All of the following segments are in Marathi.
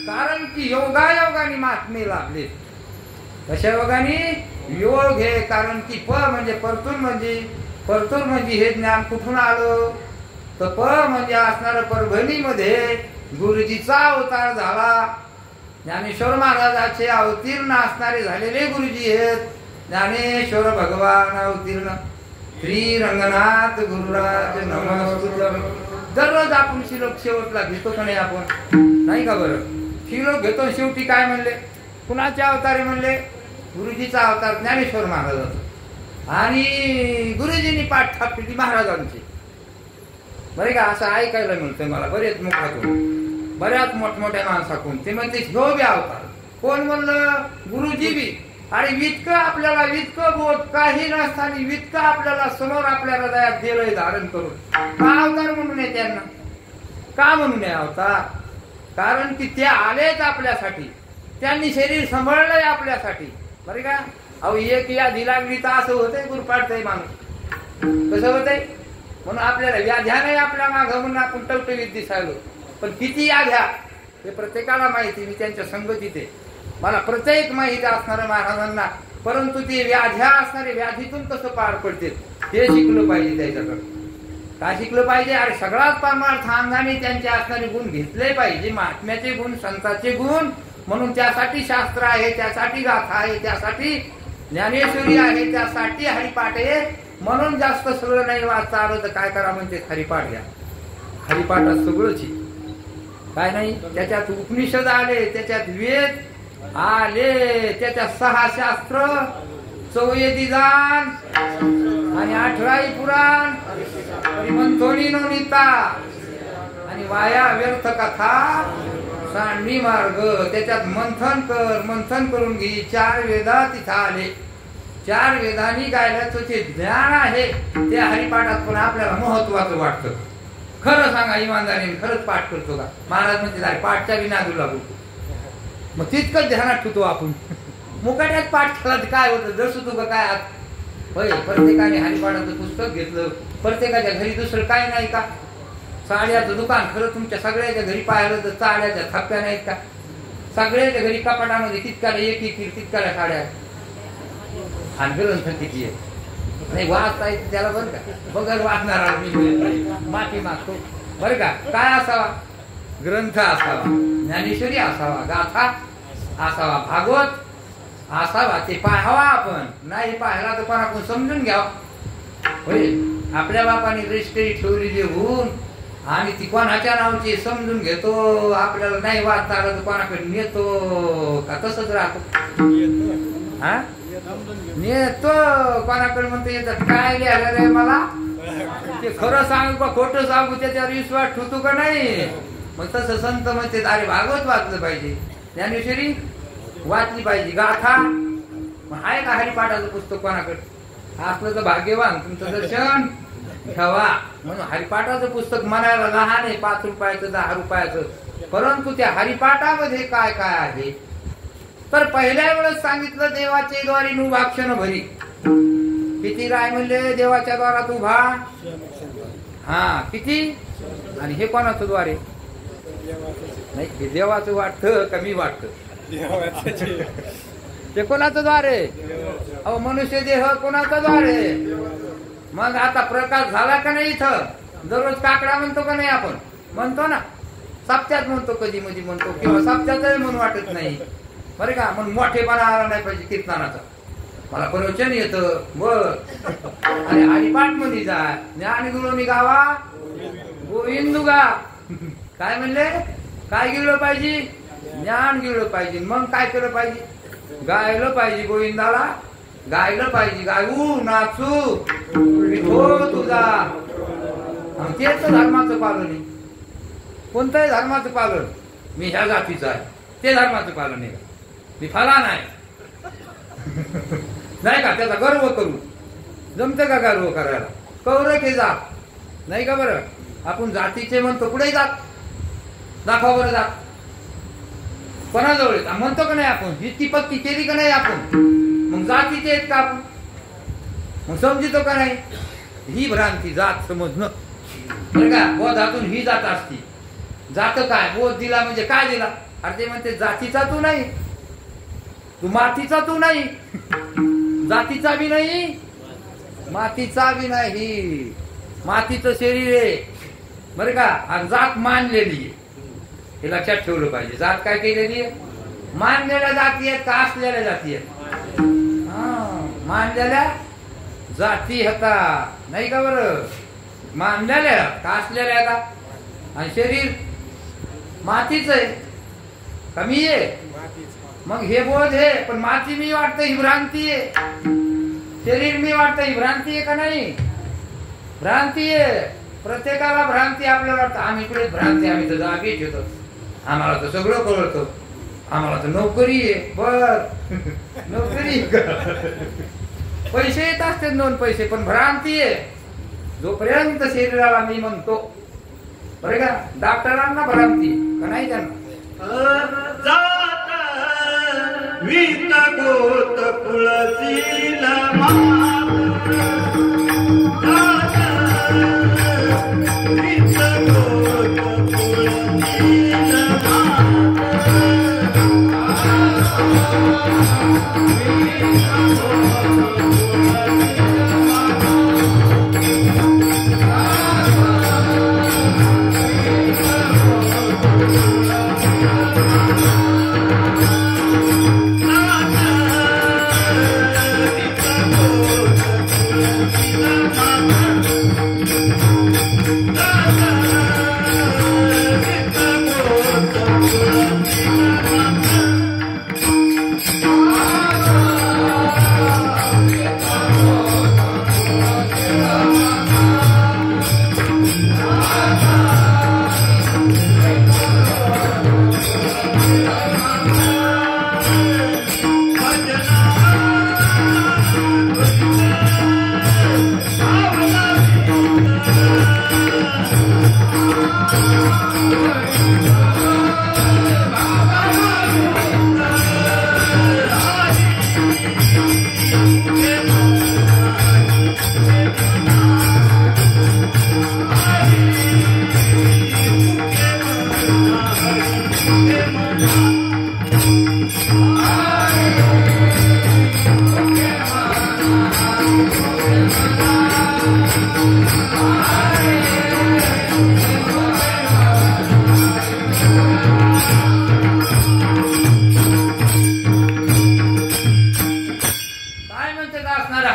कारण की योगायोगाने महात्मे लाभले. कशा योगाने? योग हे. कारण की म्हणजे परतूर म्हणजे हे ज्ञान कुठून आलं? तर म्हणजे असणार परभणीमध्ये गुरुजीचा अवतार झाला. ज्ञानेश्वर महाराजाचे अवतीर्ण असणारे झालेले गुरुजी आहेत. ज्ञानेश्वर भगवान अवतीर्ण श्री रंगनाथ गुरुराज नमस्तुभ्यं. दररोज आपण श्लोक शेवटला घेतो का नाही? आपण नाही का बरं? श्लोक घेतो. शेवटी काय म्हणले? कुणाचे अवतार म्हणले? गुरुजीचा अवतार ज्ञानेश्वर महाराजांचा. आणि गुरुजींनी पाठ थापली महाराजांची. बरे का? असं ऐकायला मिळतं मला बरेच मुखातून, बऱ्याच मोठमोठ्या माणसाकडून. ते म्हणते ह्यो बी अवतार. कोण म्हणलं? गुरुजी बी. आणि वितकं आपल्याला वितकं बोध काही नसताना वितकं आपल्याला समोर आपल्या हृदयात दिलंय धारण करून. का अवतार म्हणू नये त्यांना? का म्हणू नये अवतार? कारण की ते आलेच आपल्यासाठी. त्यांनी शरीर सांभाळलंय आपल्यासाठी. बरे का? अहो एक यादी लागली तर असं होतंय गुरपाडतंय माणूस. कसं होतंय? म्हणून आपल्याला व्याध्या नाही आपल्या मागं म्हणून आपण टवटवीत दिसायलो. पण किती याध्या हे प्रत्येकाला माहिती. मी त्यांच्या संगतीत आहे. मला प्रत्येक माहिती असणाऱ्या महाराजांना. परंतु ते व्याध्या असणारे व्याधीतून कसं पार पडते हे शिकलं पाहिजे त्याच्याकडे. काय शिकलं पाहिजे? अरे सगळ्यात परमार्थ अंगाने त्यांचे असणारे गुण घेतले पाहिजे. महात्म्याचे गुण, संतांचे गुण. म्हणून त्यासाठी शास्त्र आहे, त्यासाठी गाथा आहे, त्यासाठी ज्ञानेश्वरी आहे, त्यासाठी हरिपाठ आहे. म्हणून जास्त सगळं नाही वाचता आलं तर काय करा म्हणते? हरिपाठ घ्या. हरिपाठात सगळंच काय नाही. त्याच्यात उपनिषद आले, त्याच्यात वेद आले, त्याच्यात 6 शास्त्र, 14 दान आणि 18 पुराण, मंथोनी नवनीता आणि वाया व्यर्थ कथा, सांडणी मार्ग. त्याच्यात मंथन कर, मंथन करून घे. 4 वेदा तिथं आले. 4 वेदांनी गायल्याचं जे ज्ञान आहे ते हरिपाठात पण आपल्याला महत्वाचं वाटतं. खरं सांगा इमानदारीने, खरंच पाठ करतो का? महाराज म्हणते पाठच्या विना तुला बोलतो. मग तितकंच ध्यानात ठेवतो आपण. मुकाट्यात पाठ केला तर काय होतं? जसं तू काय आत होय. प्रत्येकाने हरिपाठाचं पुस्तक घेतलं. प्रत्येकाच्या घरी दुसरं काय नाही का? साड्याचं दुकान. खरं तुमच्या सगळ्याच्या घरी पाहिलं तर साड्याच्या थप्प्या नाहीत का? सगळ्याच्या घरी कपाटामध्ये तितकाला एक तितकाला साड्या आणि ग्रंथ किती आहे. नाही वाचता येते त्याला बरं का? बघर वाचणार मी माफी मागतो बरं का? काय असावा? ग्रंथ असावा, ज्ञानेश्वरी असावा, गाथा असावा, भागवत असावा. ते पाहावा आपण. नाही पाहिला तर पण आपण समजून घ्यावं. होय आपल्या बापाने रजिस्ट्री ठेवली देऊन आणि ती कोणाच्या नावची समजून घेतो. आपल्याला नाही वाचता आलं तर कोणाकडे नेतो का? तसंच राहतो. हा नेतो कोणाकडे म्हणतो येतात काय लिहायला रे मला? ते खरं सांगू का खोटं सांगू त्याच्यावर विश्वास ठेवतो का नाही? मग तसं संत म्हणते अरे भागवत वाचलं पाहिजे, ज्ञानेश्वरी वाचली पाहिजे, गाथा. मग आहे का हरिपाठाचं पुस्तक कोणाकडे? असलं तर भाग्यवान. तुमचं दर्शन ठेवा. म्हणून हरिपाठाचं पुस्तक म्हणायला लहान आहे, 5 रुपयाचं 10 रुपयाचं. परंतु त्या हरिपाठामध्ये काय काय आहे तर पहिल्या वेळेस सांगितलं देवाचे द्वारी नुभाक्षण भरी. किती राय म्हणले देवाच्या द्वारात उभा? हा किती? आणि हे कोणाचं द्वार आहे? नाही हे देवाचं वाटतं का मी वाटतं? ते कोणाचं द्वार आहे? अहो मनुष्य देह कोणाचं द्वार आहे? मग आता प्रकाश झाला का नाही? इथं दररोज काकडा म्हणतो का नाही? आपण म्हणतो ना. सप्त्यात म्हणतो, कधी मधी म्हणतो, किंवा सप्त्यातही म्हणून वाटत नाही बरं का? म्हणून मोठेपणा आला नाही पाहिजे कीर्तनाचा. मला प्रवचन येतं बर. अरे हरिपाठ मध्ये जा. ज्ञान गुरुनी गावा गोविंदू गा. काय म्हणले? काय गिळलं पाहिजे? ज्ञान गिळलं पाहिजे. मग काय केलं पाहिजे? गायलं पाहिजे गोविंदाला. गायलं पाहिजे. गायू नाचू विठो तुझा. तेच धर्माचं पालन आहे. कोणत्याही धर्माचं पालन. मी ह्या जातीचा आहे ते धर्माचं पालन आहे. मी फला नाही नाही का? त्याचा गर्व करू जमतं का? गर्व करायला कौरक हे जात नाही का? बरं आपण जातीचे म्हणतो. कुठे जात दाखवा बरं. जात कोणाजवळ म्हणतो का नाही आपण? इतकी पक्की केली का नाही आपण? मग जातीचे आहेत का आपण? मग समजितो का नाही? ही भ्रांती जात समजणं बरं का. बोधातून ही जात असती. जात काय बोध दिला म्हणजे काय दिला. अरे ते म्हणते जातीचा तू नाही, तू मातीचा तू नाही, जातीचा बी नाही, मातीचा बी नाही. मातीचं शरीर आहे बरं का. आणि जात मानलेली आहे, हे लक्षात ठेवलं पाहिजे. जात काय केलेली आहे, मानलेल्या जाती आहेत का असलेल्या जाती आहेत. मानलेल्या जाती होता नाही का बरं, मानलेल्या का असलेल्या का. आणि शरीर मातीच आहे कमी आहे. मग हे बोध आहे, पण माती मी वाटतं ही भ्रांती आहे, शरीर मी वाटतं ही भ्रांती आहे का नाही. भ्रांती आहे. प्रत्येकाला भ्रांती आपल्याला वाटतं. आम्ही इकडे भ्रांती, आम्ही तर जागेच येतो, आम्हाला तर सगळं कळतं, आम्हाला तर नोकरी आहे. बर नोकरी पैसे येत असते 2 पैसे, पण भ्रांती आहे. जोपर्यंत शरीराला मी म्हणतो बरं का. डॉक्टरांना भ्रांती का नाही त्यांना.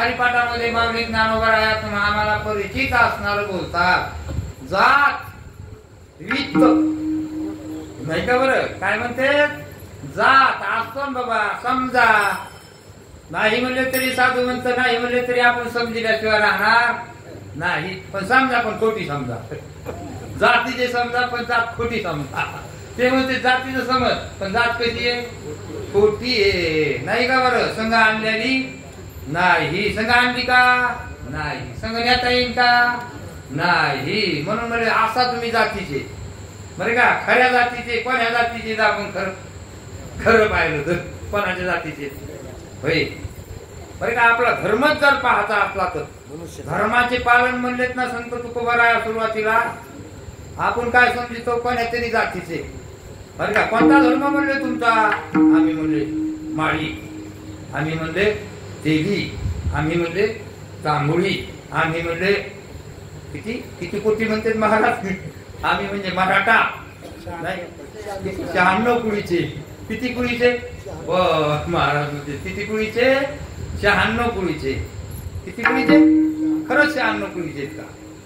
हरिपाठामध्ये माऊली ज्ञानोबरायात आम्हाला परिचित असणार बोलतात. जात वित्त नाही का बरं. काय म्हणते जात असतो बाबा. समजा नाही म्हणले तरी साधू म्हणत, नाही म्हणले तरी आपण समजल्याशिवाय राहणार नाही. पण समजा पण खोटी समजा. जातीचे समजा पण जात खोटी समजा. ते म्हणते जातीचं समज पण जात कशी आहे, खोटी आहे नाही का बरं. संघ आणलेली नाही. संघ आणली का नाही. संघ नेता येईल का नाही. म्हणून म्हणजे असा तुम्ही जातीचे बरे का. खऱ्या जातीचे कोण्या जातीचे आपण खरं पाहिलं तर कोणाच्या जातीचे होय बरे का. आपला धर्मच जर पाहता असला तर धर्माचे पालन म्हणलेत ना संत तुकोबाराया सुरुवातीला. आपण काय समजतो कोण्या तरी जातीचे बरे का. कोणता धर्म म्हणले तुमचा. आम्ही म्हणले माळी, आम्ही म्हणले तेली, आम्ही म्हणले तांबुळी, आम्ही म्हणले किती किती कोटी म्हणते महाराज. आम्ही म्हणजे मराठा नाही. 96 कुळीचे. किती कुळीचे महाराज म्हणते. किती कुळीचे 96 कुळीचे. किती कुळीचे खरंच 96 कुळीचे का.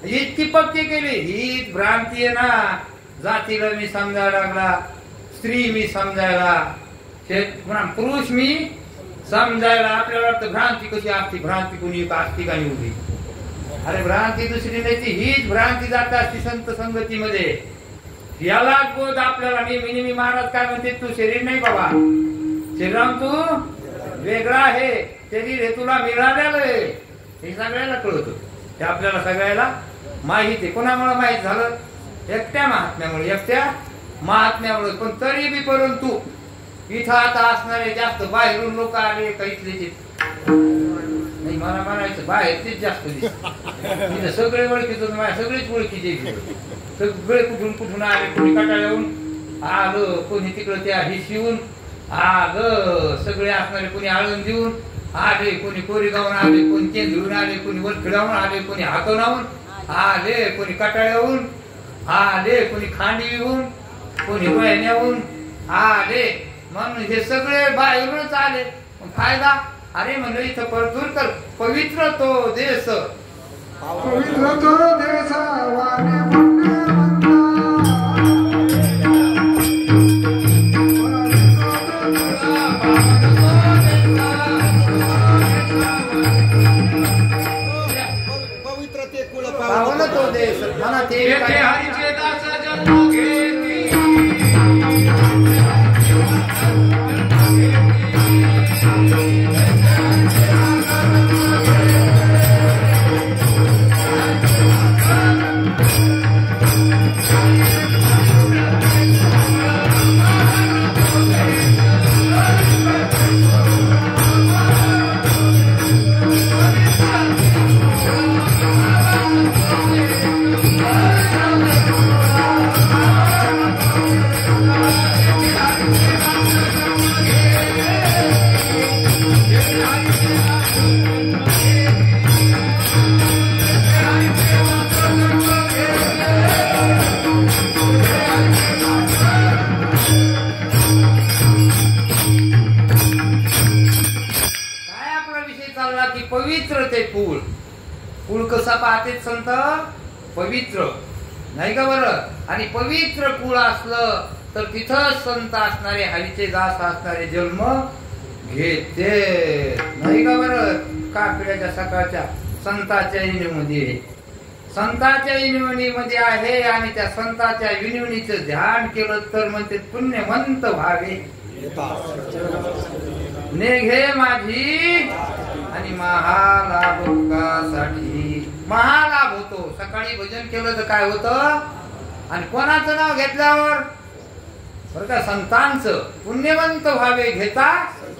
इतकी पक्के केली. ही भ्रांती आहे ना. जातीला मी समजायला लागला, स्त्री मी समजायला, पुरुष मी समजायला. आपल्याला वाटतं भ्रांती कशी असती. भ्रांती कोणी असती का निवडी. अरे भ्रांती दुसरी नाही ती हीच भ्रांती जात असती संत संगतीमध्ये. याला बोध आपल्याला नेहमी महाराज काय म्हणते तू शरीर नाही बाबा. शरीरात तू वेगळा आहे. शरीर हे तुला मिळालेलं आहे हे सगळ्याला कळतं. ते आपल्याला सगळ्याला माहित आहे. कोणामुळे माहित झालं. एकट्या महात्म्यामुळे. एकट्या महात्म्यामुळे. पण तरी बी परंतु इथं आता असणारे जास्त बाहेरून लोक आले का इथले नाही मला म्हणायचं बाहेर तेच जास्त दिसत सगळे ओळखीत सगळेच ओळखीचे सगळे कुठून कुठून आले कोणी कटाळ्याहून आलं कोणी तिकडं त्या हिशीहून आलं सगळे असणारे कोणी आळून देऊन आले कोणी कोरेगावून आले कोणी केंद्रून आले कोणी वरखेडाहून आले कोणी हातोनाहून आले कोणी कटाळ्याहून आले कोणी खांडीहून कोणी वळण्याहून आले म्हणून हे सगळे बाहेरूनच आले फायदा अरे म्हणलं इथं परतूर कर पवित्र तो देश पवित्र तो देश पवित्र ते कुळ पावन तो देश म्हणा ते हरीचे दास जन्म घेती पवित्र ते पूल पूल कसा पाहते संत पवित्र नाही का बरं आणि पवित्र पूल असलं तर तिथं संत असणारे हरीचे दास असणारे जन्म घेते नाही का बरं काकड्याच्या सकाळच्या संताच्या विनिममध्ये संताच्या विनिमणीमध्ये आहे आणि त्या संताच्या विनिमणीचं ध्यान केलं तर म्हणते पुण्यवंत व्हावे नेघे माझी आणि महालाभोगासाठी महालाभ होतो सकाळी भजन केलं तर काय होतं आणि कोणाचं नाव घेतल्यावर बरं का संतांचं पुण्यवंत व्हावे घेता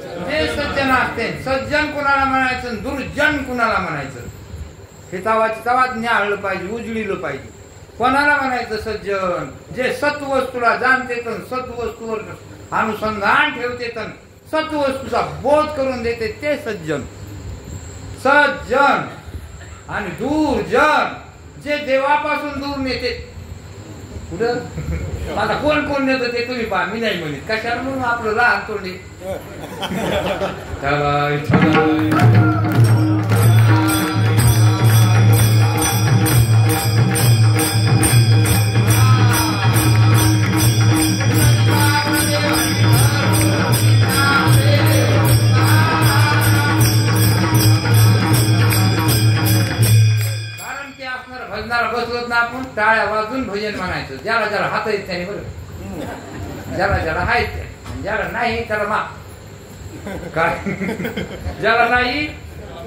जे सज्जन असते सज्जन कुणाला म्हणायचं दुर्जन कुणाला म्हणायचं हे तवाच न्याळलं पाहिजे उजळलं पाहिजे कोणाला म्हणायचं सज्जन जे सत्वस्तूला जाणते तर सत्वस्तूवर अनुसंधान ठेवते तर सत्वस्तूचा बोध करून देते ते सज्जन सज्जन आणि दूरजन जे देवापासून दूर नेते कुठं आता कोण कोण नेतं ते तुम्ही पहा मी नाही म्हणत कशाला म्हणून आपलं लहान तोंडी बसलोत ना आपण टाळ्या वाजून भजन म्हणायचं ज्याला ज्याला हात येत त्याने बरं ज्याला ज्याला हायच ज्याला नाही त्याला माप काय ज्याला नाही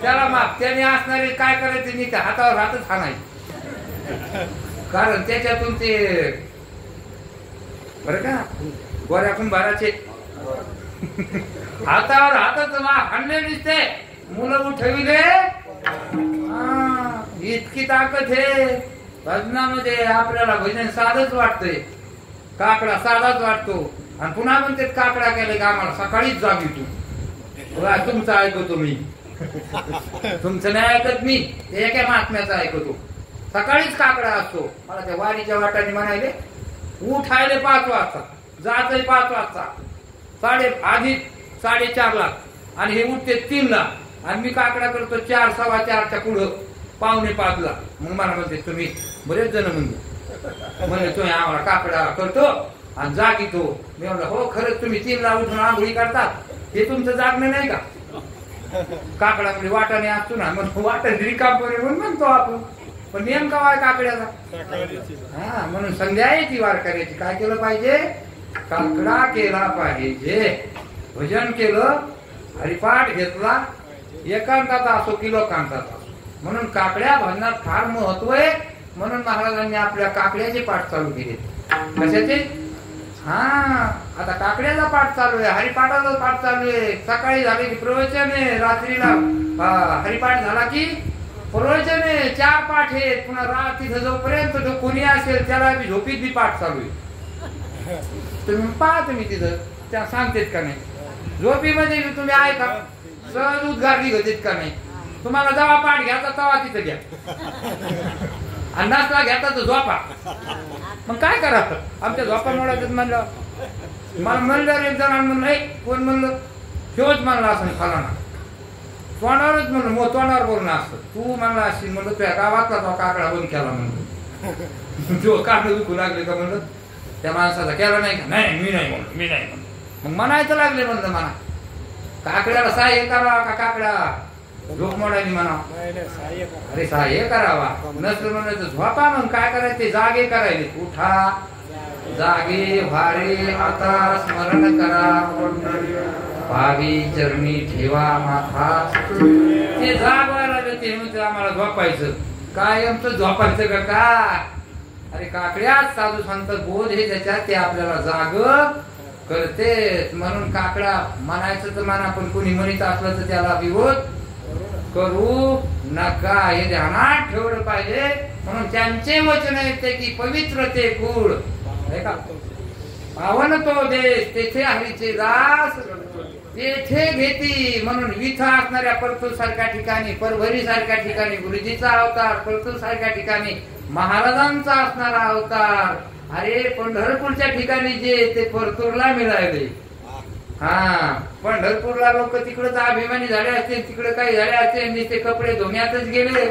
त्याला माप त्याने असणारे काय करायचे नाही त्या हातावर हातच हाणायचे कारण त्याच्यातून ते बरं का गोऱ्या कुंभाराचे हातावर हातच माप हाणले दिसते मुलं उठविले इतकी ताकद आहे भजनामध्ये आपल्याला भजन साधच वाटतंय काकडा साधाच वाटतो आणि पुन्हा म्हणते काकडा केले का आम्हाला सकाळीच जागी तू तुमचं ऐकतो मी तुमचं नाही ऐकत मी ते एका महात्म्याचं ऐकतो सकाळीच काकडा असतो मला त्या वारीच्या वाटाने म्हणायले उठायले 5 वाजता जायचंय 5 वाजता आधी 4:30 आणि हे उठते 3 आणि मी काकडा करतो 4, 4:15च्या पुढं 4:45 मग मला म्हणते तुम्ही बरेच जण म्हणजे तुम्ही आम्हाला काकडा करतो आणि जागितो मी म्हणलं हो खरंच तुम्ही 3ला उठून आंघोळी करतात हे तुमचं जागणं नाही का काकडा म्हणजे वाटाने असतो ना मग वाटा रिकामपणे म्हणून म्हणतो आपण पण नेमका वाय काकड्याचा हा म्हणून संध्या ती वारकऱ्याची काय केलं पाहिजे काकडा केला पाहिजे भजन केलं हरिपाठ घेतला एकांतात असो की लोकांतात असो म्हणून काकड्या भजनात फार महत्व आहे म्हणून महाराजांनी आपल्या काकड्याचे पाठ चालू केले कशाचे हा आता काकड्याचा पाठ चालू आहे हरिपाठाचा पाठ चालू आहे सकाळी झाले की प्रवचन आहे रात्रीला हरिपाठ झाला की प्रवचन आहे, 4 पाठ आहेत. पुन्हा तिथं जोपर्यंत जो कोणी असेल त्याला झोपीत बी पाठ चालू आहे. तुम्ही पहा, तुम्ही तिथं त्या सांगतेत का नाही. झोपीमध्ये तुम्ही ऐका, सहज उद्गारली घेतात का नाही. तुम्हाला जेव्हा पाठ घ्यायचा तेव्हा तिथं घ्या, आणि नाचला घ्यायचा तर झोपा. मग काय करावं, आमच्या झोपा मोडायचं म्हणलं. मला म्हणलं एक जण म्हणलं, कोण म्हणलं, ह्योच म्हणला असं फलाना, तोंडावरच म्हणलं, मग तोंडावर बोलणं असतं. तू म्हणला असेल म्हणलं, तुझ्या गावातला तो काकडा बंद केला म्हणलं. जो काकडं दुखू लागले का म्हणलं, त्या माणसाचा केला नाही का, नाही मी नाही म्हणलं, मी नाही म्हणलं. मग म्हणायचं लागले म्हणलं, म्हणा काकड्याला सहाय्य करावा का काकडा झोप मोडायला म्हणा. अरे सहाय्य करावा, नसलं म्हणलं तर झोपा. मग काय करायचं, ते जागे करायले. उठा, जागे व्हारे, आता स्मरण करा, भावी चरणी ठेवा माथा. ते जागवायला ते म्हणते आम्हाला झोपायचं, कायमच झोपायचं का काय. अरे काकड्या साधू संत बोध हे त्याच्यात ते आपल्याला जाग करते. म्हणून काकडा म्हणायचं तर म्हणा, पण कोणी म्हणत असलं तर त्याला विरोध करू नका, हे ध्यानात ठेवलं पाहिजे. म्हणून त्यांचे वचन येते की पवित्र ते कुळ, पावन तो देश, तेथे हरीचे दास तेथे घेती. म्हणून विथा असणाऱ्या परतूर सारख्या ठिकाणी, परभरी सारख्या ठिकाणी गुरुजीचा अवतार, परतूर सारख्या ठिकाणी महाराजांचा असणारा अवतार. अरे पंढरपूरच्या ठिकाणी जे ते परतूरला मिळाले. पंढरपूरला लोक तिकडे अभिमानी झाले असते, तिकडे काही झाले असते, ते कपडे धुण्यातच गेले.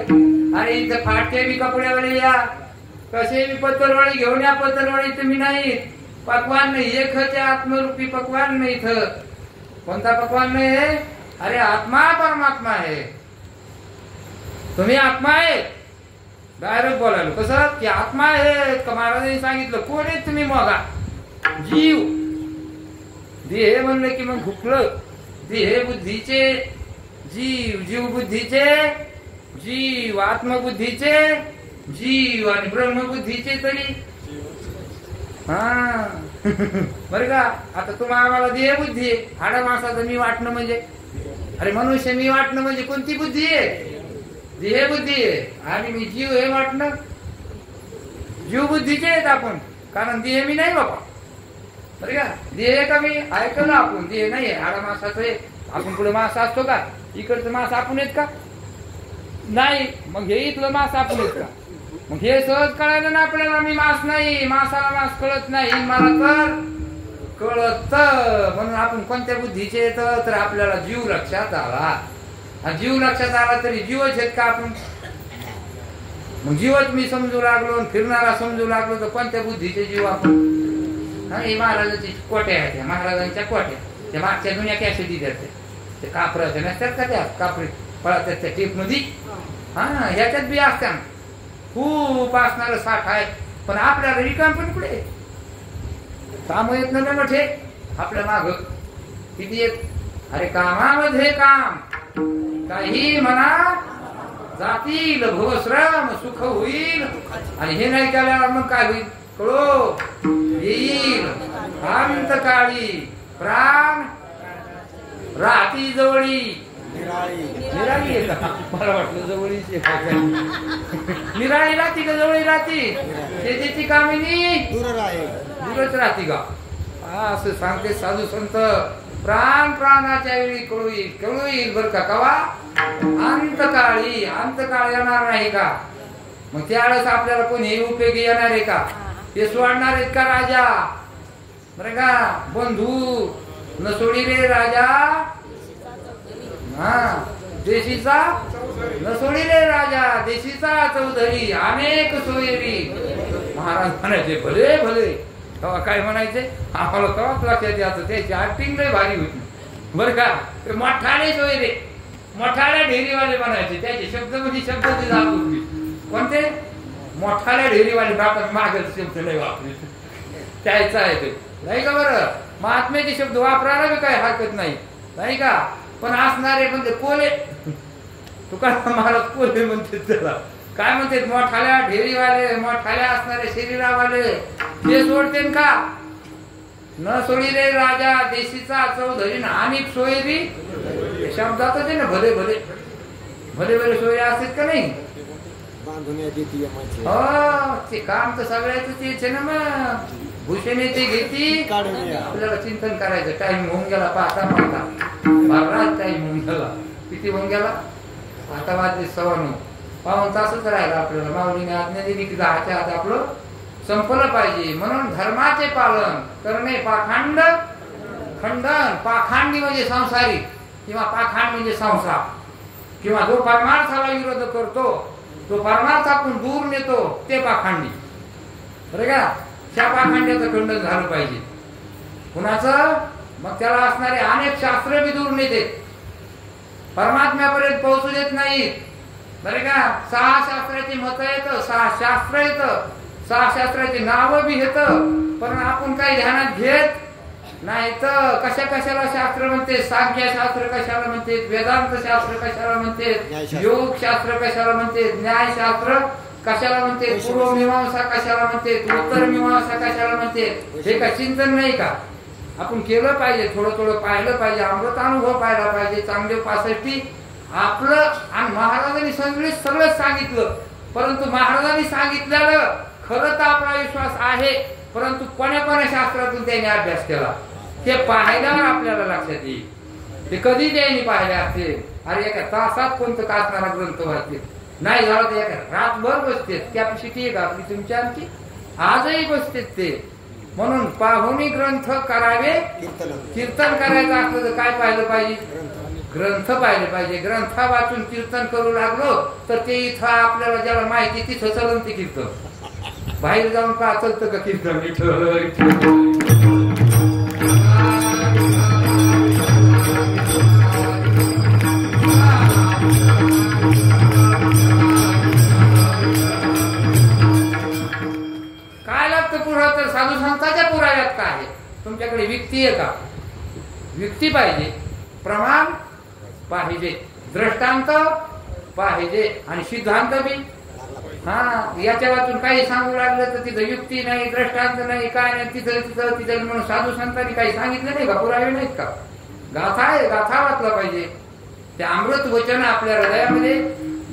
अरे इथं फाटके बी कपड्यावाले या, कसे बी पत्तरवाळी घेऊन या. पत्तरवाळी तुम्ही नाही, पकवान नाही, एक आत्मरूपी पकवान नाही. इथं कोणता पकवान नाही आहे. अरे आत्मा परमात्मा आहे, तुम्ही आत्मा आहे. डायरेक्ट बोलायला कसं की आत्मा आहे का. महाराजांनी सांगितलं कोण आहे तुम्ही, मगा जीव. देह म्हणलं की मग भुकलं. देह बुद्धीचे जीव, जीव बुद्धीचे जीव, आत्मबुद्धीचे जीव, आणि ब्रह्मबुद्धीचे तरी बर का. आता तुम्हाला आम्हाला देह बुद्धी आहे, हाडा मासाचं मी वाटणं म्हणजे. अरे मनुष्य मी वाटणं म्हणजे कोणती बुद्धी आहे, देह बुद्धी आहे. आणि मी जीव हे वाटणं, जीव बुद्धीचे आहेत आपण, कारण देह मी नाही बाबा. बरं का, देह का मी ऐकलं आपण, देह नाही आहे, हाडा मासाचं आहे. आपण पुढे मासा असतो का, इकडचं मास आपण आहेत का नाही. मग हे इथलं मास आपण आहेत का. मग हे सहज कळायला ना आपल्याला, मी मास नाही, मासाला मास कळत नाही, मला तर कळत. म्हणून आपण कोणत्या बुद्धीचे येत तर आपल्याला जीव लक्षात आला. जीव लक्षात आला तरी जीवच आहेत का आपण. मग जीवच मी समजू लागलो, फिरणारा समजू लागलो, तर कोणत्या बुद्धीचे जीव आपण. हे महाराजांची कोट्या आहेत, महाराजांच्या कोट्या, त्या मागच्या जुन्या कॅसेटी देते, ते कापराच्या नसतात का, त्या कापरी पळतात त्या टेप मध्ये. ह्याच्यात बी असतात खूप असणार साठ आहे. पण आपल्याला रिकाम पण कुठे काम येत ना मोठे आपल्या माग किती येत. अरे कामामध्ये काम, काही म्हणा जातील, भवश्रम सुख होईल. आणि हे नाही केल्यावर मग काय होईल, कळो येईल अंतकाळी प्राण राहती जवळी. निराळी मला वाटलं जवळीची, निराळी राहती का जवळी राहती, शेतीची कामिनी दूरच राहती का. असं सांगते साधू संत. प्राण प्राणाच्या वेळी कळू येईल बर का. कवा अंतकाळी, अंतकाळ येणार नाही का. मग त्यावेळेस आपल्याला कोणी उपयोगी येणार आहे का, ते सोडणार आहेत का राजा. बरं का, बंधू न सोडी रे राजा, देशीचा न सोडी रे राजा, देशीचा चौधरी अनेक सोयरी. महाराज म्हणायचे भले भले. तेव्हा काय म्हणायचे आम्हाला तेव्हाच लक्षात यायचं, त्याची ऍक्टिंग लय भारी होती बर का. मोठाले सोयरे, मोठाल्या ढेरीवाले म्हणायचे, त्याचे शब्द म्हणजे शब्द ते जात होते. कोणते मोठाल्या ढेरीवाले बापात मागच शब्द नाही वापरले, त्याचा आहे ते नाही का. बरं महात्म्याचे शब्द वापरायला बी काही हरकत नाही का. पण असणारे म्हणजे कोले, तुकाराम महाराज कोले म्हणते त्याला. काय म्हणते, मोठाल्या ढेरीवाले, मोठाल्या असणारे शरीरावाले ते सोडते का. न सोडी रे राजा, देशीचा चौधरी अनेक सोयरी. शब्दातच आहे ना भले भले. भले भले सोयी असतात का नाही? बांधून येते हो, ते काम तर सगळ्याच तेच आहे ना. मग भूषणे ते घेती, काढून या. आपल्याला चिंतन करायचं. टाइम होऊन गेला, पाहता बराच टाइम होऊन गेला. किती होऊन गेला? आता वाजले 9:15. पाऊण तासच राहिला आपल्याला. माऊलीने आज्ञा दिली की 10च्या आत आपलं संपलं पाहिजे. म्हणून धर्माचे पालन करणे पाखंड खंडन. पाखांडी म्हणजे संसारी किंवा पाखांड म्हणजे संसार, किंवा जो परमार्थाला विरोध करतो, तो परमार्थातून दूर नेतो, ते पाखांडी. बरं का? त्या पाखांड्याचं खंडन झालं पाहिजे. कुणाचं? मग त्याला असणारे अनेक शास्त्र बी दूर नेते, परमात्म्यापर्यंत पोहोचू देत नाहीत. बरं का? 6 शास्त्राची मतं येतं, 6 शास्त्र येतं, 6 शास्त्राची नावं बी येतं, पण आपण काही ध्यानात घेत नाही. तर कशाला शास्त्र म्हणते? सांख्यशास्त्र कशाला म्हणते? वेदांत शास्त्र कशाला म्हणते? योग शास्त्र कशाला म्हणते? न्यायशास्त्र कशाला म्हणते? पूर्व मीमांसा कशाला म्हणते? उत्तर मीमांसा कशाला म्हणते? हे का चिंतन नाही का? आपण केलं पाहिजे, थोडं थोडं पाहिलं पाहिजे, अमृत अनुभव पाहिला पाहिजे. चांगले 65 आपलं. आणि महाराजांनी सगळंच सांगितलं, परंतु महाराजांनी सांगितलेलं खरं तर आपला विश्वास आहे, परंतु कोण्या शास्त्रातून त्यांनी अभ्यास केला ते पाहिल्यावर आपल्याला लक्षात येईल. ते कधी त्यांनी पाहिले असते? अरे एका तासात कोणतं काचणारा ग्रंथ वाचते नाही झालं तर एका रातभर बसते. कॅपॅसिटी आहे का आपली तुमची आमची? आजही बसते ते. म्हणून पाहुणी ग्रंथ करावे. कीर्तन करायचं असलं तर काय पाहिलं पाहिजे? ग्रंथ पाहिले पाहिजे. ग्रंथ वाचून कीर्तन करू लागलो तर ते इथं आपल्याला ज्याला माहिती तिथं चलन ते कीर्तन. बाहेर जाऊन का चलतं का कीर्तन? काय लागतं पुरा? तर साधू संतांच्या पुराव्यात काय आहे? तुमच्याकडे युक्ती आहे का? युक्ती पाहिजे, प्रमाण पाहिजे, दृष्टांत पाहिजे, आणि सिद्धांत बी. याच्या वाचून काही सांगू लागलं तर तिथं युक्ती नाही, दृष्टांत नाही, काय नाही, तिथं म्हणून साधू संतांनी काही सांगितलं नाही का? पुरावे नाहीत का? गाथा आहे, गाथा वाचला पाहिजे. ते अमृत वचन आपल्या हृदयामध्ये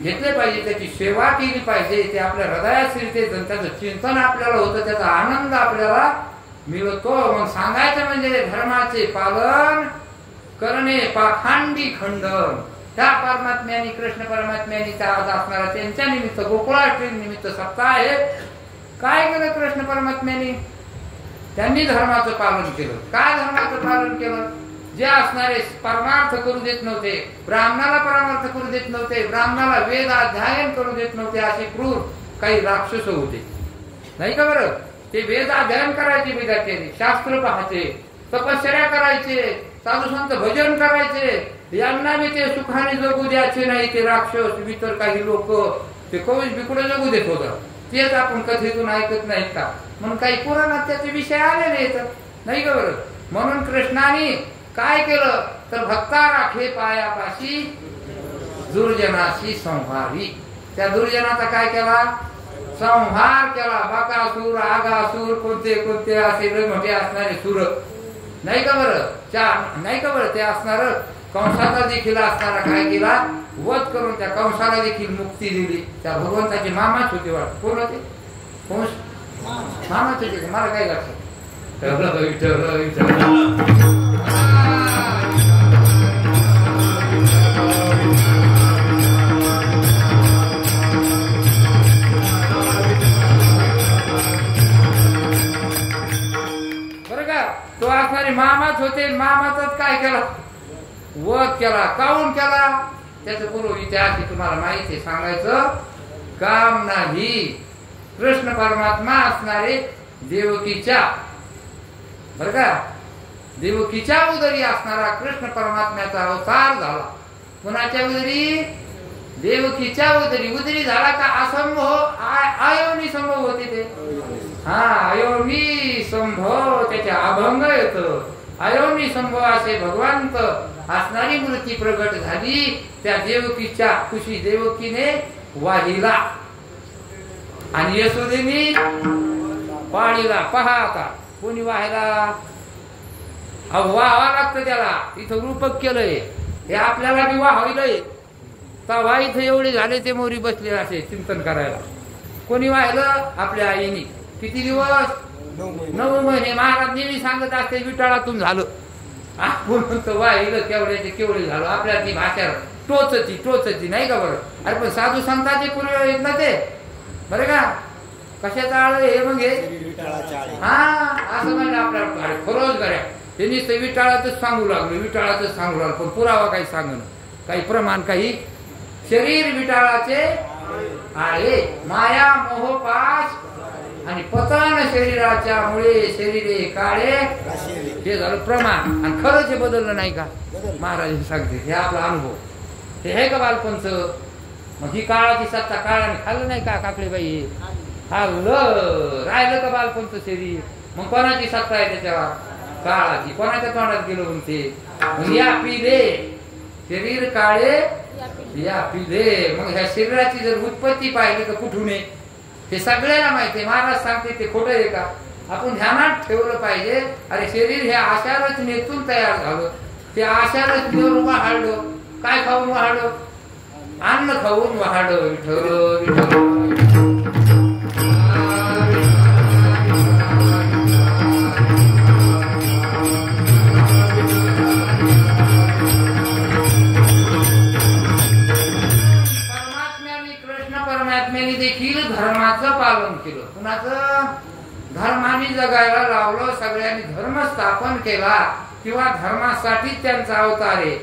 घेतले पाहिजे, त्याची सेवा केली पाहिजे, ते आपल्या हृदयात शिरते, त्याचं चिंतन आपल्याला होतं, त्याचा आनंद आपल्याला मिळतो. मग सांगायचं म्हणजे धर्माचे पालन करणे पाखांडी खंडन. त्या परमात्म्याने, कृष्ण परमात्म्याने त्या आज असणारा त्यांच्या निमित्त गोकुळाष्टमी निमित्त सप्ताह आहे. काय केलं कृष्ण परमात्म्याने? त्यांनी धर्माचं पालन केलं. काय धर्माचं पालन केलं? जे असणारे परमार्थ करू देत नव्हते, ब्राह्मणाला परमार्थ करू देत नव्हते, ब्राह्मणाला वेद अध्ययन करू देत नव्हते, असे क्रूर काही राक्षस होते, नाही का? बरं, ते वेद अध्ययन करायचे, विद्यार्थ्यांनी शास्त्र पाहायचे, तपश्चर्या करायचे, साधू संत भजन करायचे, यांना बी ते सुखाने जगू द्यायचे नाही. ते राक्षस इतर काही लोक ते कवच बिकुडे जगू देत होतं. तेच आपण कथेतून ऐकत नाहीत का? म्हणून काही पुराणात त्याचे विषय आलेले येतात, नाही का? बरं, म्हणून कृष्णाने काय केलं तर भक्ता राखे पायापाशी दुर्जनाशी संहारी. त्या दुर्जनाचा काय केला? संहार केला. बकासूर, आगासूर, कोणते कोणते असे मोठे असणारे सूर, नाही का बरं? नाही का बरं? ते असणार कंसाचा देखील असणारा काय केला? वध करून त्या कंसाला देखील मुक्ती दिली. त्या भगवंताचे मामाच होते वाटत. कोण होते? कंस मामाच होते. मला काय लक्षात? बरं का? तो असणारे मामाच होते. मामाचाच काय केला? वध केला. काऊन केला? त्याचं पूर्व इतिहास तुम्हाला माहिती आहे, सांगायचं काम नाही. कृष्ण परमात्मा असणारे देवकीच्या, बरं का, देवकीच्या उदरी असणारा कृष्ण परमात्म्याचा अवतार झाला. कुणाच्या उदरी? देवकीच्या उदरी. उदरी झाला का? असंभव अयोनी संभव होते ते. अयोनी संभव, त्याच्या अभंग येत. अयोनी संभव असे भगवंत असणारी मूर्ती प्रगट झाली. त्या देवकीच्या खुशी देवकीने वाहिला आणि यशोदेने पाळीला. पहा आता कोणी वाहिला? व्हावं लागतं त्याला. इथं रूपक केलंय, हे आपल्याला बी वाहविलंय. तेव्हा इथं एवढे झाले ते मोरी बसले असे चिंतन करायला. कोणी वाहिलं? आपल्या आईनी. किती दिवस? 9 महिने. महाराज नेहमी सांगत असते विटाळातून झालं. आपण म्हणतो वाहिलं केवढ्याचे केवढे झालो. आपल्या ती भाषा टोचची नाही का बरं? अरे पण साधू संतांचे पूर्व येत ना ते बरं का. कशाचं आळ हे मग हे हा असं म्हणलं आपल्याला. खरोच गड्या त्यांनी ते विटाळातच सांगू लागलो पण पुरावा काही सांगणं काही प्रमाण काही. शरीर विटाळाचे आळे माया मोहपाश आणि पतन शरीराच्या मुळे शरीरे काळे हे झालं प्रमाण. आणि खरंच हे बदललं नाही का? महाराज सांगते हे आपला अनुभव. हे आहे का बालपणच? मग ही काळाची सत्ता काळाने खाल्लं नाही का काकडेबाई? खाल्लं. राहिलं का बालपणचं शरीर? मग कोणाची सत्ता आहे त्याच्यावर? काळाची. कोणाच्या तोंडात गेलो म्हणते? मग या पिले शरीर काळे या पिले. मग ह्या शरीराची जर उत्पत्ती पाहिली तर कुठून आहे हे सगळ्यांना माहिती आहे. महाराज सांगते ते खोटं आहे का? आपण ध्यानात ठेवलं पाहिजे. अरे शरीर हे आशा रचनेतून तयार झालं. ते आशा रचनेवर वाढलो. काय खाऊन वाढलो? अन्न खाऊन वाढलो. विठ्ठल देखील धर्माचं पालन केलं. कुणाचं? धर्माने जगायला लावलं. सगळ्यांनी धर्म स्थापन केला किंवा धर्मासाठी त्यांचा अवतार आहे.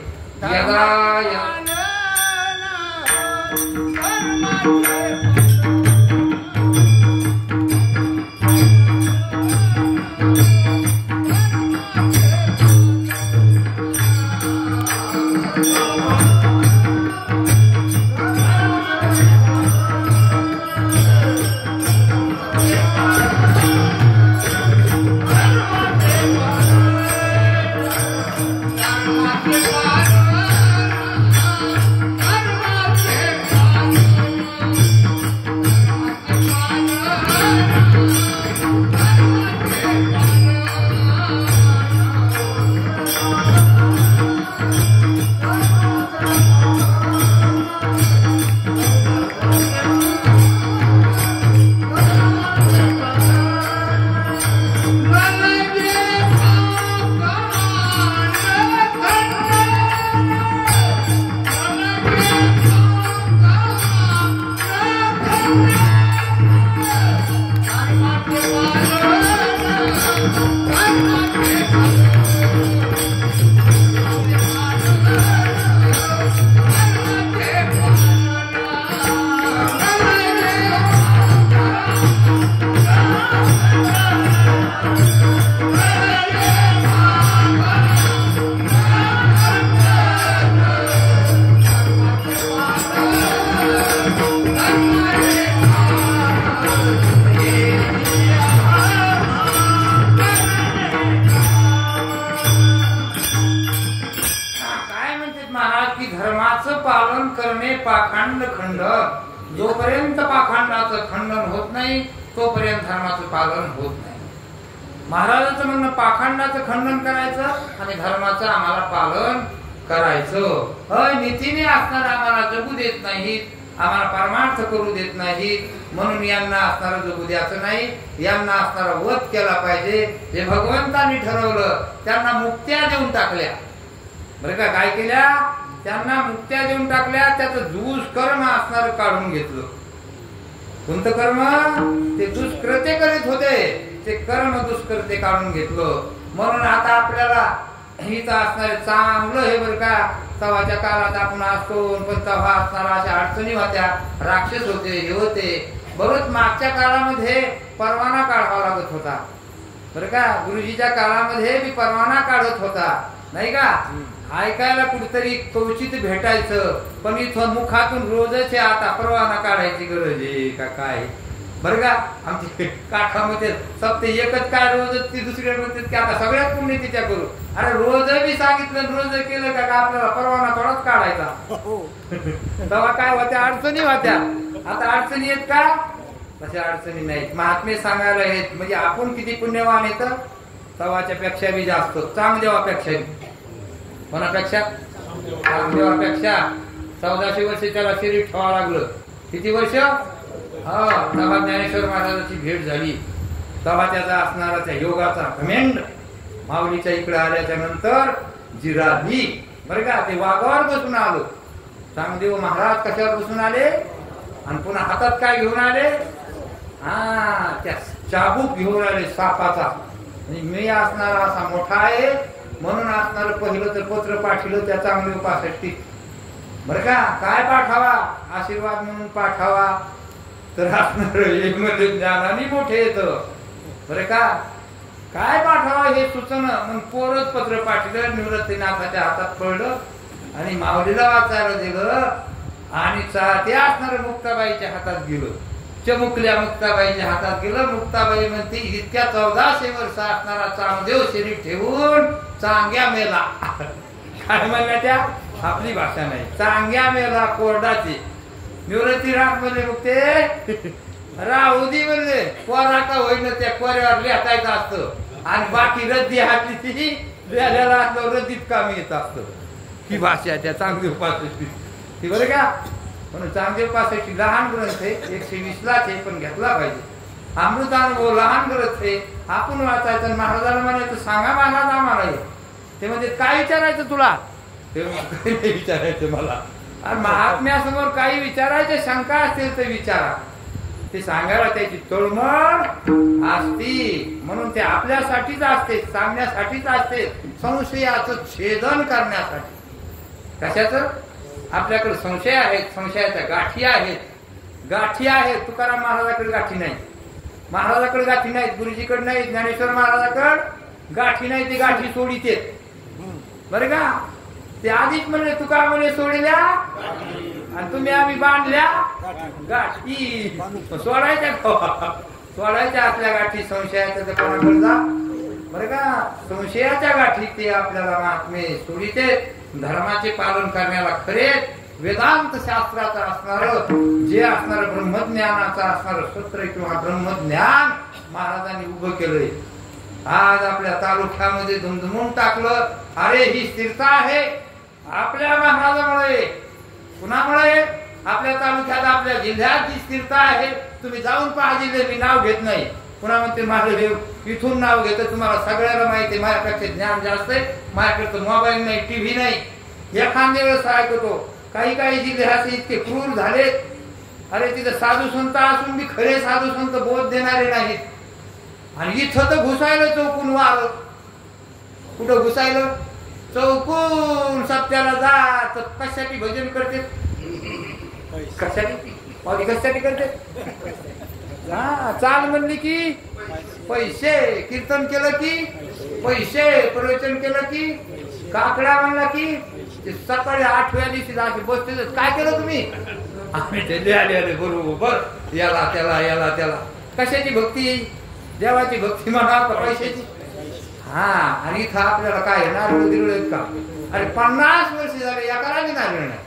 पाखंड खंड. जोपर्यंत पाखंडाचं खंडन होत नाही तोपर्यंत धर्माचं पालन होत नाही. महाराजांचं म्हणणं पाखंडाचं खंडन करायचं आणि धर्माचं आम्हाला पालन करायचं. नीतीने असणार आम्हाला जगू देत नाहीत, आम्हाला परमार्थ करू देत नाहीत. म्हणून यांना असणारं जगू द्यायचं नाही, यांना असणारा वध केला पाहिजे. जे भगवंतांनी ठरवलं त्यांना मुक्त्या देऊन टाकल्या बरं का. काय केल्या? त्यांना मुक्त्या देऊन टाकल्या. त्याचं दुष्कर्म असणार काढून घेतलं. कोणतं कर्म? ते दुष्कृत्य करीत होते ते कर्म दुष्कृत्य काढून घेतलं. म्हणून आता आपल्याला हिचं असणारे चांगलं हे बरं का. तवाच्या काळात आपण असतो पण तेव्हा असणारा अशा अडचणी होत्या. राक्षस होते हे होते. बरोच मागच्या काळामध्ये परवाना काढावा लागत होता बरं का. गुरुजीच्या काळामध्ये मी परवाना काढत होता नाही का. ऐकायला कुठेतरी क्वचित भेटायचं पण इथं मुखातून रोजच आता परवाना काढायची गरज आहे का काय बरं का. आमच्या काठामध्ये फक्त एकच काय रोजच ती दुसऱ्या म्हणतात की आता सगळ्यात पुण्य तिच्या करू. अरे रोज बी सांगितलं रोज केलं का आपल्याला परवाना थोडाच काढायचा. तेव्हा काय होत्या अडचणी होत्या. आता अडचणी आहेत का? तशा अडचणी नाहीत. महात्मे सांगायला आहेत म्हणजे आपण किती पुण्यवान येत तवाच्या पेक्षा बी जास्त. चांगदेवापेक्षा कोणापेक्षा? चांगदेवापेक्षा. 1400 वर्ष त्याला शरीर ठेवावं लागलं. किती वर्ष? तेव्हा ज्ञानेश्वर महाराजांची भेट झाली. तेव्हा त्याचा असणारा त्या योगाचा घमेंड माऊलीच्या इकडे आल्याच्या नंतर जिराली. बरं का, ते वाघावर बसून आलो. चांगदेव महाराज कशावर बसून आले आणि पुन्हा हातात काय घेऊन आले? त्या चाबूक घेऊन आले सापाचा. मी असणारा असा मोठा आहे म्हणून असणार पहिलं तर पत्र पाठवलं त्या चांगदेव पासाठी. बरं का, काय पाठावा? आशीर्वाद म्हणून पाठावा. तर असणार एक म्हणजे ज्ञानाने मोठे येत. बरं का, काय पाठावा हे सुचन म्हणून पोरच पत्र पाठवलं. निवृत्तीनाथाच्या हातात पडलं आणि माऊलीला वाचायला दिलं आणि ते असणार मुक्ताबाईच्या हातात गेलं. चमुकल्या मुक्ताबाईच्या हातात गेलं. मुक्ताबाई म्हणते इतक्या 1400 वर्ष असणारा चांगदेव शरीर ठेवून चांग्या मेला. काय म्हणल्या त्या? आपली भाषा नाही, चांग्या मेला कोरडाची. निवृत्तीनाथ म्हणले मुक्ते राहुदी म्हणले कोरा का होईन त्या कोऱ्यावर लिहायचं असतं आणि बाकी रद्दी हातली ती लिहायला असलं रद्दीत काम येत असतं. ही भाषा त्या चांगदेव पासष्टी ती. बरं का, म्हणून चांगदेव पासष्टी लहान ग्रंथ आहे, 120लाच आहे, पण घेतला पाहिजे. अमृतानुभव लहान ग्रंथ आहे, आपण वाचायचं. महाराजांना म्हणायचं सांगा महाराज आम्हाला. ते म्हणजे काय विचारायचं तुला? ते विचारायचं मला. आणि महात्म्यासमोर काही विचारायचे शंका असतील तर विचारा. ते सांगायला त्याची तळमळ असती म्हणून ते आपल्यासाठीच असते, सांगण्यासाठीच असते, संशयाचं छेदन करण्यासाठी. कशाचं? आपल्याकडे संशय आहेत, संशयाच्या गाठी आहेत. गाठी आहेत. तुकाराम महाराजाकडे गाठी नाही, महाराजाकडे गाठी नाहीत, गुरुजीकडे नाही, ज्ञानेश्वर महाराजाकडे गाठी नाही. ते गाठी सोडीते. बरं का, ते आधीच म्हणले तुका म्हणे सोडल्या आणि तुम्ही आम्ही बांधल्या गाठी. सोडायच्या सोडायच्या आपल्या गाठी. संशयाच्या कोणाकडे जा. बरं का, संशयाच्या गाठी ते आपल्याला महात्मे सोडीते. धर्माचे पालन करण्याला खरे वेदांत शास्त्राचं असणार जे असणार ब्रह्मज्ञानाचं असणार सत्र किंवा ब्रह्मज्ञान महाराजांनी उभं केलंय. आज आपल्या तालुक्यामध्ये धुमधुमून टाकलं. अरे ही स्थिरता आहे आपल्या महाराजामुळे. कुणामुळे? आपल्या तालुक्यात आपल्या जिल्ह्यात जी स्थिरता आहे. तुम्ही जाऊन पहा जिल्हे, मी नाव घेत नाही. पुन्हा म्हणते महादेव इथून नाव घेतं. तुम्हाला सगळ्याला माहिती आहे माझ्यापेक्षा ज्ञान जास्त आहे. माझ्याकडे मोबाईल नाही, टीव्ही नाही. एखाद्या वेळेस ऐकतो काही काही जिल्ह्यात इतके क्रूर झाले. अरे तिथे साधू संत असून बी खरे साधू संत बोध देणारे नाहीत. आणि इथं तर घुसायला चौकून वार. कुठं घुसायलं? चौकून सत्याला जा. तर कशासाठी भजन करते? कशासाठी? कशासाठी करते? चाल म्हणली की पैसे, कीर्तन केलं की पैसे, प्रवचन केलं की काकडा म्हणला की सकाळी 8व्या दिवशी जाते बसते. काय केलं तुम्ही? आम्ही ते लिहाले बरोबर याला त्याला याला त्याला. कशाची भक्ती? देवाची भक्ती म्हणा का पैशाची? आणि इथं आपल्याला काय नारळ गिरळ का? अरे 50 वर्ष झाले या करायचे नारळ नाही.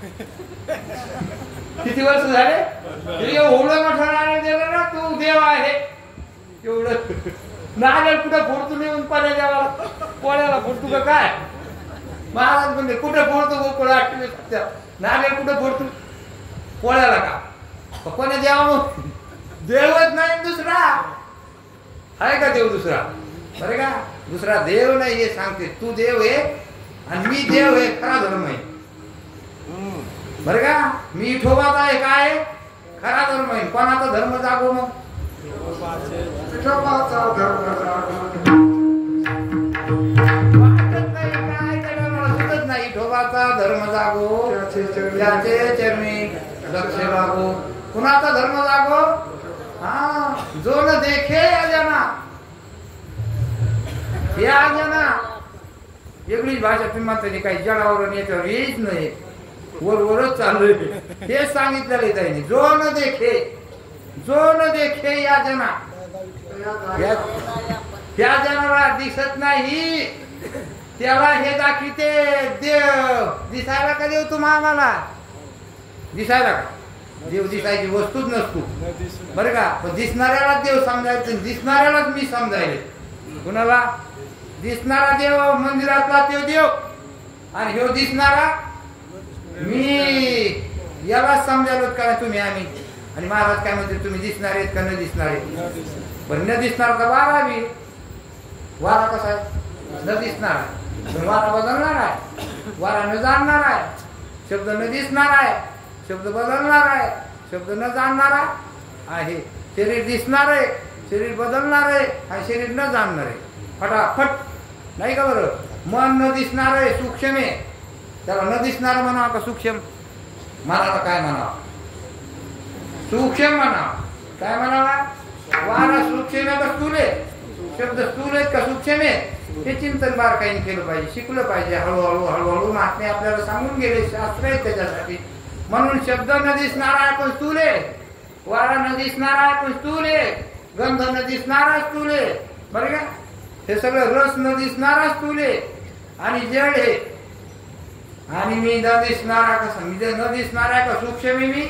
किती वर्ष झाले? एवढं मोठं नारळ दिलं ना, तू देव आहे एवढं. नारळ कुठं फोडतो नाही पण्या देवाला पोळ्याला फोडतो का काय? महाराज म्हणले कुठं फोडतो गोकुळा नारळ कुठं फोडतो? पोळ्याला का? कोण्या देवा? मग देवच नाही दुसरा आहे का? देव दुसरा? बरे का, दुसरा देव नाही हे सांगते. तू देव आहे आणि मी देव आहे. खरा धर्म आहे. बरं का, मी विठोबाचा आहे. काय? खरा धर्म आहे. कोणाचा धर्म जागो? मग विठोबाचा धर्म जागो. वाटत नाही काय त्याला, मला सुचत नाही. विठोबाचा धर्म जागो, त्याचे चरणी लक्ष लागो. कुणाचा धर्म जागो? जो न देखे अजना. हे अजना वेगळीच भाषा. तुम्ही म्हणता काही जडावर याच्यावर येत नाही, वरवरच चालू. हे सांगितलेलं त्यांनी. जो न देखे, जो न देखे या जना. त्या जनाला दिसत नाही त्याला हे दाखविते देव. दिसायला का देव तुम्हा आम्हाला? दिसायला का? देव दिसायची वस्तूच नसतो. बरं का, पण दिसणाऱ्याला देव समजायचं. दिसणाऱ्यालाच मी समजायले. कुणाला? दिसणारा देव मंदिरातला तो देव आणि ह्यो दिसणारा मी याला समजालो का तुम्ही आम्ही आणि महाराज काय म्हणते तुम्ही दिसणार आहेत का न दिसणार आहेत पण न दिसणार का वारा बी वारा कसा आहे न दिसणार वारा बदलणार आहे वारा न जाणणार आहे शब्द न दिसणार आहे शब्द बदलणार आहे शब्द न जाणणारा आहे शरीर दिसणार आहे शरीर बदलणार आहे आणि शरीर न जाणणार आहे फटाफट नाही का बरं मन न दिसणार आहे सूक्ष्म आहे त्याला न दिसणार म्हणावं का सूक्ष्म मनाला काय म्हणावं सूक्ष्म म्हणावं काय म्हणावा वारा सूक्ष्म आहे का स्थूल आहे शब्द स्थूल आहेत का सूक्ष्म आहे हे चिंतन बारकाईने केलं पाहिजे शिकलं पाहिजे हळूहळू हळूहळू महात्मे आपल्याला सांगून गेले शास्त्र आहे त्याच्यासाठी म्हणून शब्द न दिसणारा आहे पण स्थूल आहे वारा न दिसणारा आहे पण स्थूल आहे गंध न दिसणारा स्थूल आहे बरं का हे सगळं रस न दिसणारा स्थूल आहे आणि जड आहे आणि मी न दिसणारा कसं मी न दिसणारा आहे का सूक्ष्म आहे मी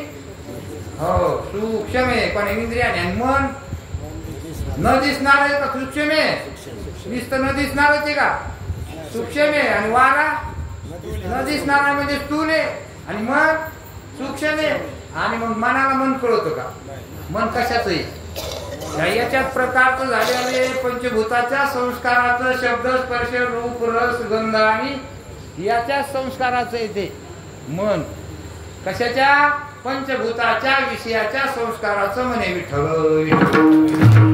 हो सूक्ष्म आहे पण इंद्रियाने आणि मन न दिसणार आहे का सूक्ष्म आहे नुसतं न दिसणारच आहे का सूक्ष्म आहे आणि वारा न दिसणारा म्हणजे स्थूल आहे आणि मन सूक्ष्म आहे आणि मग मनाला मन कळतं का मन कशाच आहे याच्यात प्रकारचं झालेले पंचभूताच्या संस्काराचं शब्द स्पर्श रूप रस गंध आणि याच्या संस्काराचं येते मन कशाच्या पंचभूताच्या विषयाच्या संस्काराचं म्हणे विठ्ठल